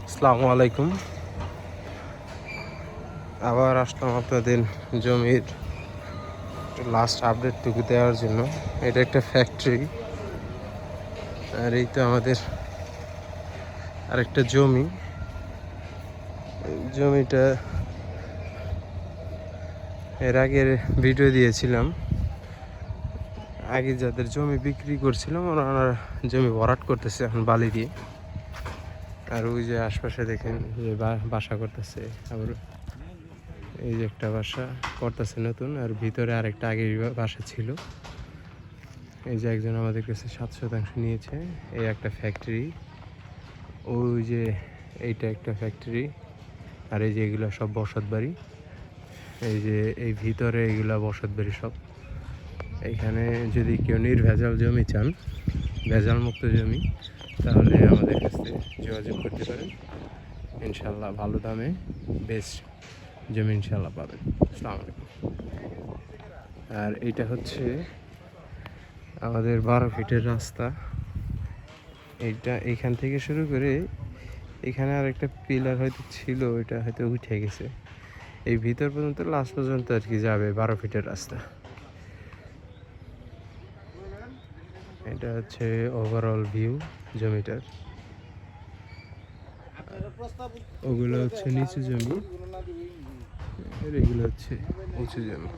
আসসালামু আলাইকুম। আবার আসলাম আপনাদের জমির লাস্ট আপডেটটুকু দেওয়ার জন্য। এটা একটা ফ্যাক্টরি, আর এই তো আমাদের আরেকটা জমি। জমিটা এর আগের ভিডিও দিয়েছিলাম। আগে যাদের জমি বিক্রি করছিলাম ওনারা জমি ভরাট করতেছে এখন বালি দিয়ে। আর ওই যে আশপাশে দেখেন যে বাসা করতেছে, আবার এই যে একটা বাসা করতেছে নতুন, আর ভিতরে আরেকটা আগের বাসা ছিল। এই যে একজন আমাদের কাছে 7% নিয়েছে। এই একটা ফ্যাক্টরি, ওই যে এইটা একটা ফ্যাক্টরি, আর এই যে এগুলো সব বসত বাড়ি। এই যে এই ভিতরে এগুলা বসত বাড়ি সব। এইখানে যদি কেউ নির্ভেজাল জমি চান, ভেজাল মুক্ত জমি, তাহলে আমাদের কাছে যোগাযোগ করতে পারেন। ইনশাল্লাহ ভালো দামে বেস্ট জমি ইনশাল্লাহ পাবেন। আসসালামু আলাইকুম। আর এইটা হচ্ছে আমাদের 12 ফিটের রাস্তা। এইখান থেকে শুরু করে এখানে আর একটা পিলার হয়তো ছিল, ওইটা হয়তো উঠে গেছে। এই ভিতর পর্যন্ত লাস্ট পর্যন্ত আর কি যাবে 12 ফিটের রাস্তা। এটা হচ্ছে ওভারঅল ভিউ জমিটার। ওগুলো হচ্ছে নিচু জমি, আর এগুলো হচ্ছে উঁচু জমি।